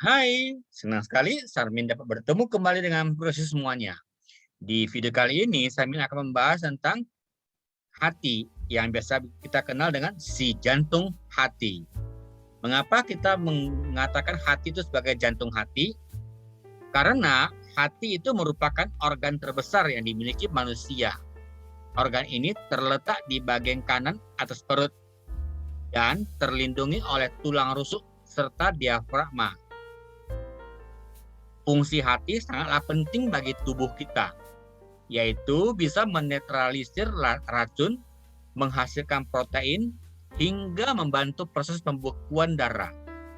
Hai, senang sekali Sarmin dapat bertemu kembali dengan proses semuanya. Di video kali ini, Sarmin akan membahas tentang hati yang biasa kita kenal dengan si jantung hati. Mengapa kita mengatakan hati itu sebagai jantung hati? Karena hati itu merupakan organ terbesar yang dimiliki manusia. Organ ini terletak di bagian kanan atas perut dan terlindungi oleh tulang rusuk serta diafragma. Fungsi hati sangatlah penting bagi tubuh kita, yaitu bisa menetralisir racun, menghasilkan protein, hingga membantu proses pembekuan darah.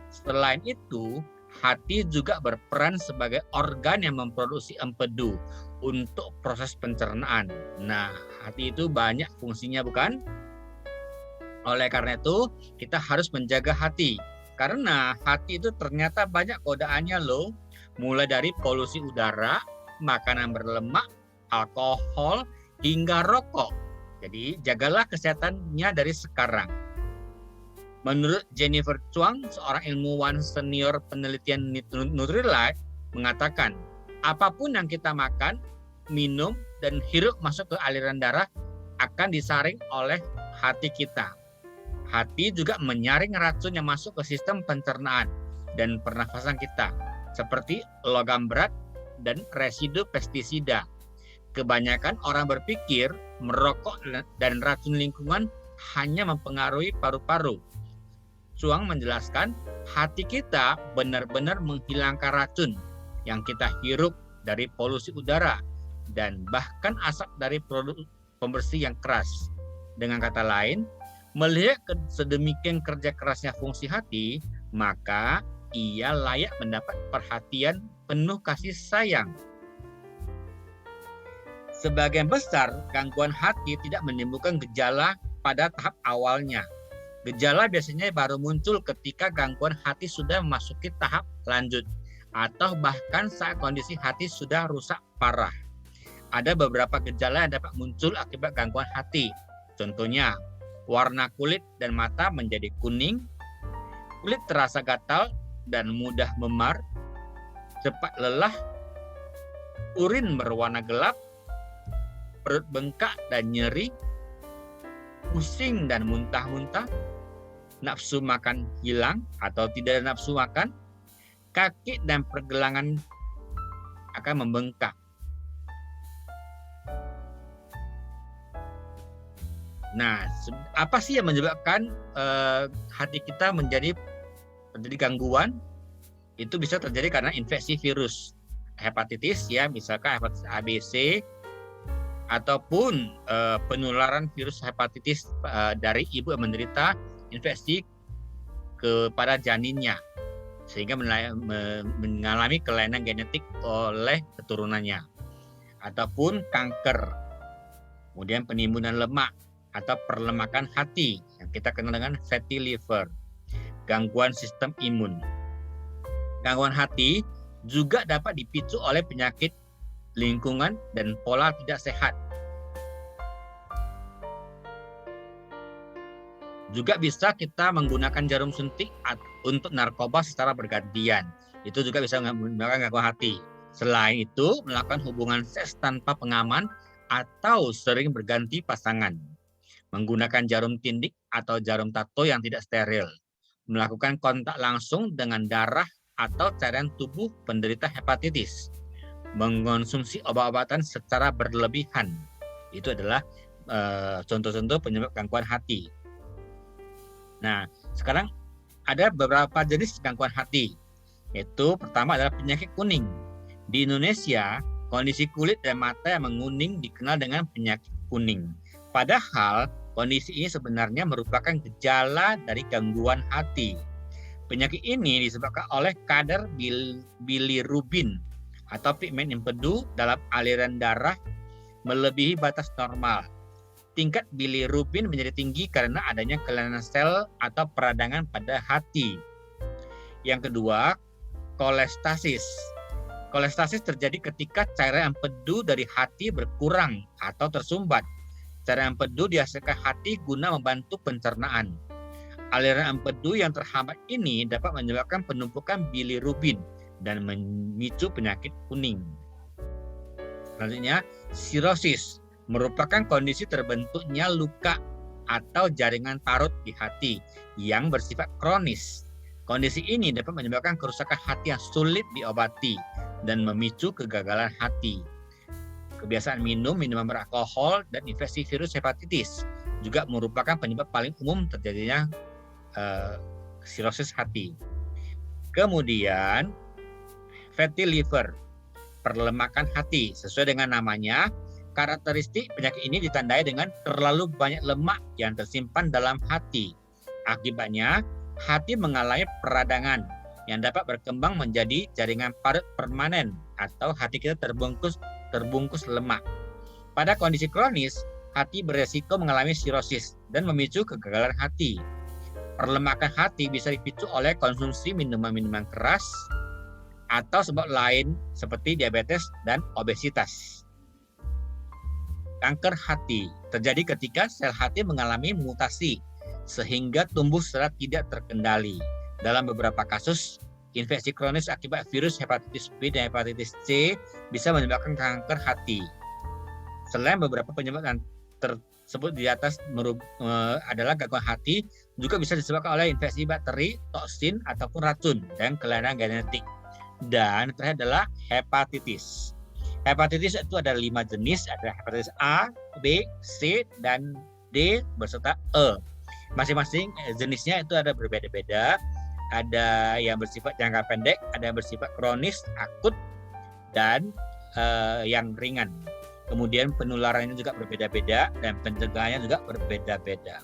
Selain itu, hati juga berperan sebagai organ yang memproduksi empedu untuk proses pencernaan. Nah, hati itu banyak fungsinya, bukan? Oleh karena itu, kita harus menjaga hati. Karena hati itu ternyata banyak godaannya loh. Mulai dari polusi udara, makanan berlemak, alkohol, hingga rokok. Jadi jagalah kesehatannya dari sekarang. Menurut Jennifer Chuang, seorang ilmuwan senior penelitian Nutrilite, mengatakan, apapun yang kita makan, minum, dan hirup masuk ke aliran darah akan disaring oleh hati kita. Hati juga menyaring racun yang masuk ke sistem pencernaan dan pernafasan kita, seperti logam berat dan residu pestisida. Kebanyakan orang berpikir merokok dan racun lingkungan hanya mempengaruhi paru-paru. Chuang menjelaskan, hati kita benar-benar menghilangkan racun yang kita hirup dari polusi udara dan bahkan asap dari produk pembersih yang keras. Dengan kata lain, melihat sedemikian kerja kerasnya fungsi hati, maka ia layak mendapat perhatian penuh kasih sayang. Sebagian besar gangguan hati tidak menimbulkan gejala pada tahap awalnya. Gejala biasanya baru muncul ketika gangguan hati sudah memasuki tahap lanjut atau bahkan saat kondisi hati sudah rusak parah. Ada beberapa gejala yang dapat muncul akibat gangguan hati. Contohnya, warna kulit dan mata menjadi kuning, kulit terasa gatal dan mudah memar, cepat lelah, urin berwarna gelap, perut bengkak dan nyeri, pusing dan muntah-muntah, nafsu makan hilang atau tidak ada nafsu makan, kaki dan pergelangan akan membengkak. Nah, apa sih yang menyebabkan hati kita menjadi gangguan? Itu bisa terjadi karena infeksi virus hepatitis, ya, misalkan hepatitis A, B, C, ataupun penularan virus hepatitis dari ibu yang menderita infeksi kepada janinnya, sehingga mengalami kelainan genetik oleh keturunannya, ataupun kanker, kemudian penimbunan lemak atau perlemakan hati yang kita kenal dengan fatty liver, gangguan sistem imun. Gangguan hati juga dapat dipicu oleh penyakit lingkungan dan pola tidak sehat. Juga bisa kita menggunakan jarum suntik untuk narkoba secara bergantian. Itu juga bisa menggunakan gangguan hati. Selain itu, melakukan hubungan seks tanpa pengaman atau sering berganti pasangan, menggunakan jarum tindik atau jarum tato yang tidak steril, melakukan kontak langsung dengan darah atau cairan tubuh penderita hepatitis, mengonsumsi obat-obatan secara berlebihan. Itu adalah contoh-contoh penyebab gangguan hati. Nah, sekarang ada beberapa jenis gangguan hati. Yaitu pertama adalah penyakit kuning. Di Indonesia, kondisi kulit dan mata yang menguning dikenal dengan penyakit kuning. Padahal kondisi ini sebenarnya merupakan gejala dari gangguan hati. Penyakit ini disebabkan oleh kadar bilirubin atau pigmen empedu dalam aliran darah melebihi batas normal. Tingkat bilirubin menjadi tinggi karena adanya kelainan sel atau peradangan pada hati. Yang kedua, kolestasis. Kolestasis terjadi ketika cairan empedu dari hati berkurang atau tersumbat. Cairan empedu dihasilkan hati guna membantu pencernaan. Aliran empedu yang terhambat ini dapat menyebabkan penumpukan bilirubin dan memicu penyakit kuning. Selanjutnya, sirosis merupakan kondisi terbentuknya luka atau jaringan parut di hati yang bersifat kronis. Kondisi ini dapat menyebabkan kerusakan hati yang sulit diobati dan memicu kegagalan hati. Kebiasaan minum minuman beralkohol dan infeksi virus hepatitis juga merupakan penyebab paling umum terjadinya sirosis hati. Kemudian fatty liver, perlemakan hati. Sesuai dengan namanya, karakteristik penyakit ini ditandai dengan terlalu banyak lemak yang tersimpan dalam hati. Akibatnya, hati mengalami peradangan yang dapat berkembang menjadi jaringan parut permanen atau hati kita terbungkus lemak. Pada kondisi kronis, hati beresiko mengalami sirosis dan memicu kegagalan hati. Perlemakan hati bisa dipicu oleh konsumsi minuman-minuman keras atau sebab lain seperti diabetes dan obesitas. Kanker hati terjadi ketika sel hati mengalami mutasi sehingga tumbuh secara tidak terkendali. Dalam beberapa kasus, infeksi kronis akibat virus hepatitis B dan hepatitis C bisa menyebabkan kanker hati. Selain beberapa penyebab yang tersebut di atas adalah gangguan hati, juga bisa disebabkan oleh infeksi bakteri, toksin, ataupun racun, dan kelainan genetik. Dan terakhir adalah hepatitis. Hepatitis itu ada 5 jenis, ada hepatitis A, B, C, dan D beserta E. Masing-masing jenisnya itu ada berbeda-beda. Ada yang bersifat jangka pendek, ada yang bersifat kronis, akut, dan yang ringan. Kemudian penularannya juga berbeda-beda dan pencegahannya juga berbeda-beda.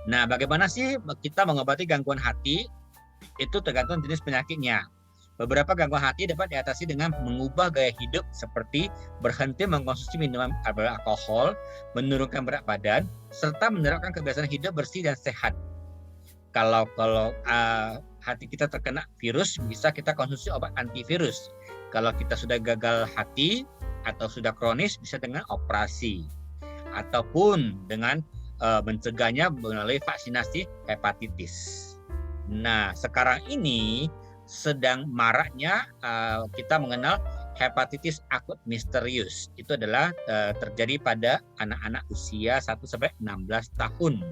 Nah, bagaimana sih kita mengobati gangguan hati? Itu tergantung jenis penyakitnya. Beberapa gangguan hati dapat diatasi dengan mengubah gaya hidup seperti berhenti mengkonsumsi minuman beralkohol, menurunkan berat badan, serta menerapkan kebiasaan hidup bersih dan sehat. Kalau hati kita terkena virus, bisa kita konsumsi obat antivirus. Kalau kita sudah gagal hati atau sudah kronis, bisa dengan operasi. Ataupun dengan mencegahnya melalui vaksinasi hepatitis. Nah, sekarang ini sedang maraknya kita mengenal hepatitis akut misterius. Itu adalah terjadi pada anak-anak usia 1-16 tahun.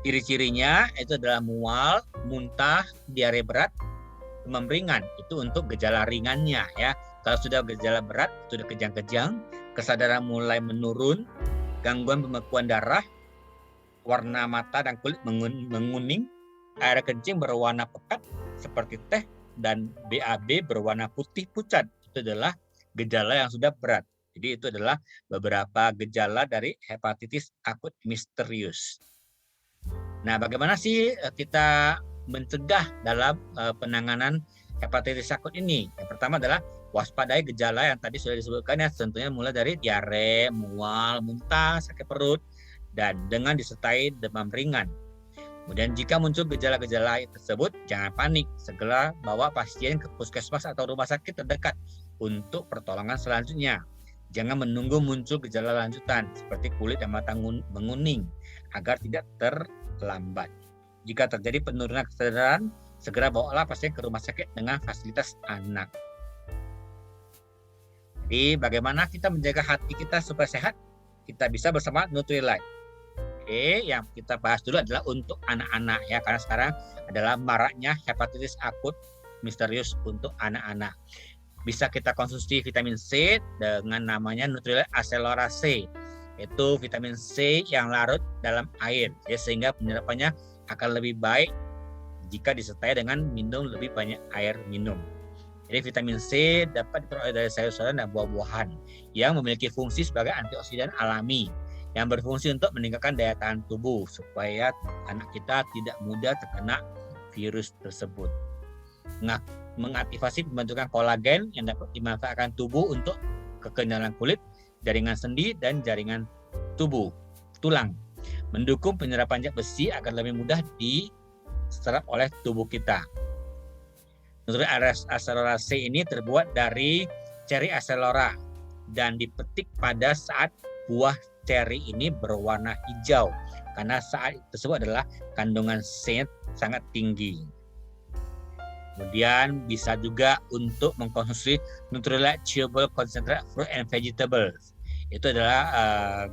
Ciri-cirinya itu adalah mual, muntah, diare berat, demam ringan. Itu untuk gejala ringannya ya. Kalau sudah gejala berat, sudah kejang-kejang, kesadaran mulai menurun, gangguan pembekuan darah, warna mata dan kulit menguning, air kencing berwarna pekat seperti teh, dan BAB berwarna putih pucat. Itu adalah gejala yang sudah berat. Jadi itu adalah beberapa gejala dari hepatitis akut misterius. Nah, bagaimana sih kita mencegah dalam penanganan hepatitis akut ini? Yang pertama adalah waspadai gejala yang tadi sudah disebutkan ya, tentunya mulai dari diare, mual, muntah, sakit perut, dan dengan disertai demam ringan. Kemudian jika muncul gejala-gejala tersebut, jangan panik, segera bawa pasien ke puskesmas atau rumah sakit terdekat untuk pertolongan selanjutnya. Jangan menunggu muncul gejala lanjutan seperti kulit dan mata menguning agar tidak terlambat. Jika terjadi penurunan kesadaran, segera bawalah pasien ke rumah sakit dengan fasilitas anak. Jadi bagaimana kita menjaga hati kita supaya sehat? Kita bisa bersama Nutrilite. Oke, yang kita bahas dulu adalah untuk anak-anak ya, karena sekarang adalah maraknya hepatitis akut misterius untuk anak-anak. Bisa kita konsumsi vitamin C dengan namanya Nutrilite Accelerase. Itu vitamin C yang larut dalam air, ya, sehingga penyerapannya akan lebih baik jika disertai dengan minum lebih banyak air minum. Jadi vitamin C dapat diperoleh dari sayur-sayuran dan buah-buahan yang memiliki fungsi sebagai antioksidan alami yang berfungsi untuk meningkatkan daya tahan tubuh supaya anak kita tidak mudah terkena virus tersebut. Mengaktifasi pembentukan kolagen yang dapat dimanfaatkan tubuh untuk kekenyalan kulit, jaringan sendi, dan jaringan tulang. Mendukung penyerapan zat besi agar lebih mudah diserap oleh tubuh kita. Nutrilite Accelerase ini terbuat dari ceri accelera dan dipetik pada saat buah ceri ini berwarna hijau karena saat tersebut adalah kandungan C sangat tinggi. Kemudian bisa juga untuk mengkonsumsi Nutrilite Chewable Concentrate Fruit and Vegetables. Itu adalah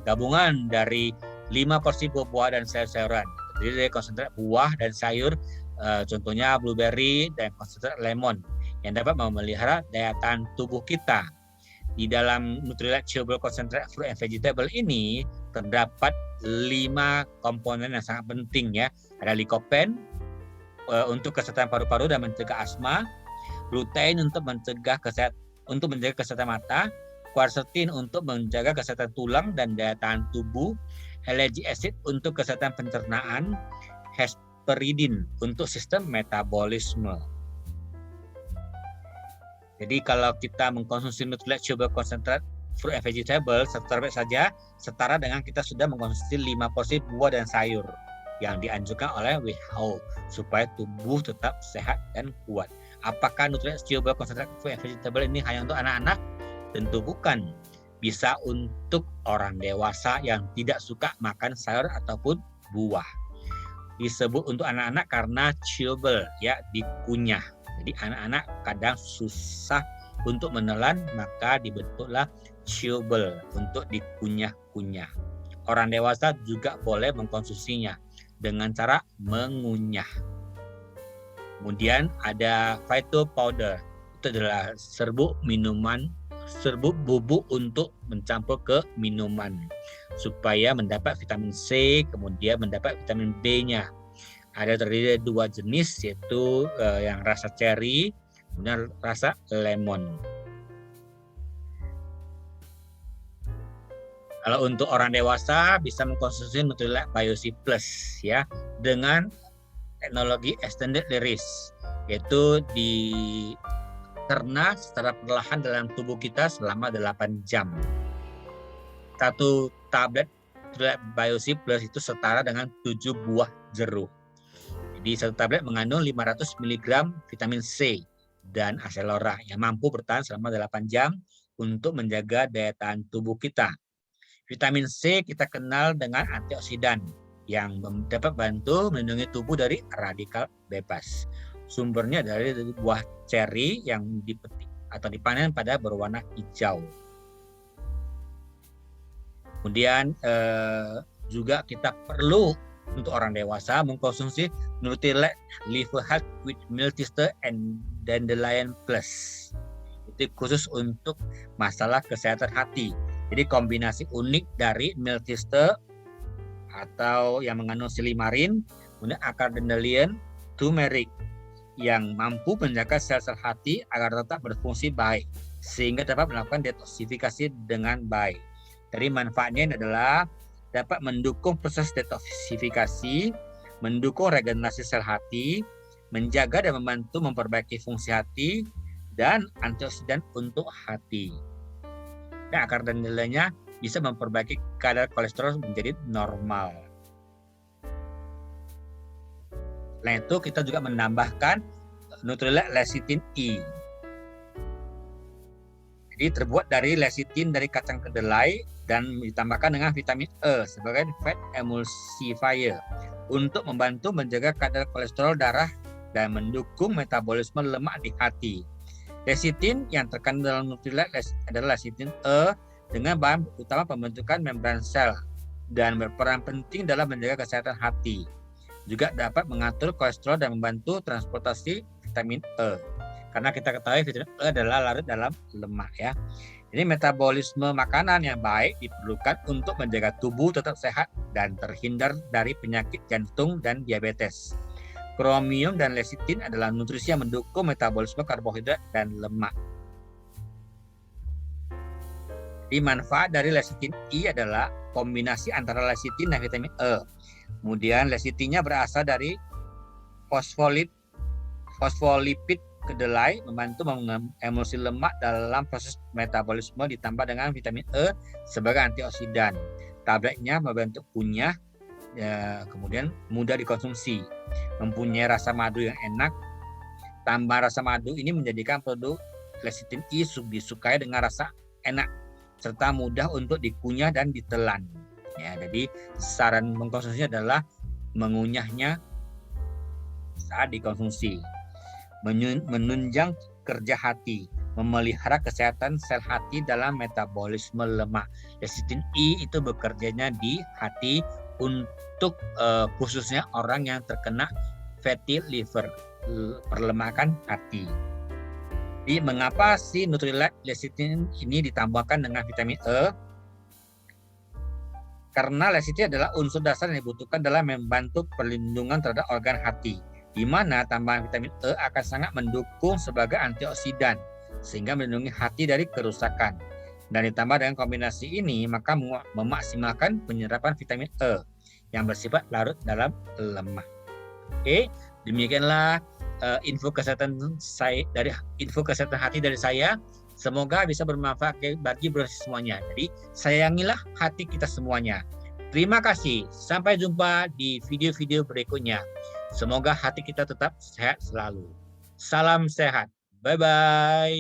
gabungan dari 5 porsi buah-buah dan sayur-sayuran. Jadi dari konsentrat buah dan sayur, contohnya blueberry dan konsentrat lemon yang dapat memelihara daya tahan tubuh kita. Di dalam Nutrilite Chewable Concentrate Fruit and Vegetable ini terdapat 5 komponen yang sangat penting ya. Ada lycopene untuk kesehatan paru-paru dan mencegah asma, lutein untuk mencegah kesehatan mata, quercetin untuk menjaga kesehatan tulang dan daya tahan tubuh, ellagic acid untuk kesehatan pencernaan, hesperidin untuk sistem metabolisme. Jadi kalau kita mengkonsumsi Nutrilite Chewable Concentrate Fruit and Vegetable setara dengan kita sudah mengkonsumsi 5 porsi buah dan sayur yang dianjurkan oleh WHO supaya tubuh tetap sehat dan kuat. Apakah Nutrilite Chewable Concentrate Fruit and Vegetable ini hanya untuk anak-anak? Tentu bukan. Bisa untuk orang dewasa yang tidak suka makan sayur ataupun buah. Disebut untuk anak-anak karena chewable, ya, dikunyah. Jadi anak-anak kadang susah untuk menelan, maka dibentuklah chewable untuk dikunyah-kunyah. Orang dewasa juga boleh mengkonsumsinya dengan cara mengunyah. Kemudian ada phyto powder. Itu adalah serbuk bubuk untuk mencampur ke minuman supaya mendapat vitamin C, kemudian mendapat vitamin B-nya. Ada terdiri dari 2 jenis, yaitu yang rasa ceri dan rasa lemon. Kalau untuk orang dewasa bisa mengkonsumsi Nutrilite Biosi Plus ya dengan teknologi extended release, yaitu dicerna secara perlahan dalam tubuh kita selama 8 jam. 1 tablet Nutrilite Biosi Plus itu setara dengan 7 buah jeruk. Jadi 1 tablet mengandung 500 mg vitamin C dan aselora yang mampu bertahan selama 8 jam untuk menjaga daya tahan tubuh kita. Vitamin C kita kenal dengan antioksidan yang dapat bantu melindungi tubuh dari radikal bebas. Sumbernya dari buah ceri yang dipetik atau dipanen pada berwarna hijau. Kemudian juga kita perlu untuk orang dewasa mengkonsumsi Nutrilite Liver Health with Milk Thistle and Dandelion Plus. Itu khusus untuk masalah kesehatan hati. Jadi kombinasi unik dari milk thistle atau yang mengandung silimarin, kemudian akar dandelion, turmeric yang mampu menjaga sel-sel hati agar tetap berfungsi baik sehingga dapat melakukan detoksifikasi dengan baik. Jadi manfaatnya adalah dapat mendukung proses detoksifikasi, mendukung regenerasi sel hati, menjaga dan membantu memperbaiki fungsi hati, dan antioksidan untuk hati. Nah, akar dandelionnya bisa memperbaiki kadar kolesterol menjadi normal. Selain itu, kita juga menambahkan Nutrilite Lecithin E. Jadi terbuat dari lecithin dari kacang kedelai dan ditambahkan dengan vitamin E sebagai fat emulsifier untuk membantu menjaga kadar kolesterol darah dan mendukung metabolisme lemak di hati. Lecithin yang terkandung dalam Nutrilite adalah lecithin E dengan bahan utama pembentukan membran sel dan berperan penting dalam menjaga kesehatan hati. Juga dapat mengatur kolesterol dan membantu transportasi vitamin E. Karena kita ketahui vitamin E adalah larut dalam lemak ya. Ini metabolisme makanan yang baik diperlukan untuk menjaga tubuh tetap sehat dan terhindar dari penyakit jantung dan diabetes. Kromium dan lecithin adalah nutrisi yang mendukung metabolisme karbohidrat dan lemak. Di manfaat dari lecithin E adalah kombinasi antara lecithin dan vitamin E. Kemudian lecithinnya berasal dari fosfolipid kedelai, membantu mengemulsi lemak dalam proses metabolisme ditambah dengan vitamin E sebagai antioksidan. Tabletnya membentuk kunyah, kemudian mudah dikonsumsi, mempunyai rasa madu yang enak. Tambah rasa madu ini menjadikan produk lecithin E disukai dengan rasa enak serta mudah untuk dikunyah dan ditelan. Ya, jadi saran mengkonsumsinya adalah mengunyahnya saat dikonsumsi, menunjang kerja hati, memelihara kesehatan sel hati dalam metabolisme lemak. Lecithin E itu bekerjanya di hati untuk khususnya orang yang terkena fatty liver, perlemakan hati. Jadi mengapa si Nutrilite lecithin ini ditambahkan dengan vitamin E? Karena lecithin adalah unsur dasar yang dibutuhkan dalam membantu perlindungan terhadap organ hati, di mana tambahan vitamin E akan sangat mendukung sebagai antioksidan, sehingga melindungi hati dari kerusakan. Dan ditambah dengan kombinasi ini, maka memaksimalkan penyerapan vitamin E yang bersifat larut dalam lemak. Oke, demikianlah info kesehatan hati dari saya. Semoga bisa bermanfaat bagi semuanya. Jadi sayangilah hati kita semuanya. Terima kasih. Sampai jumpa di video-video berikutnya. Semoga hati kita tetap sehat selalu. Salam sehat. Bye-bye.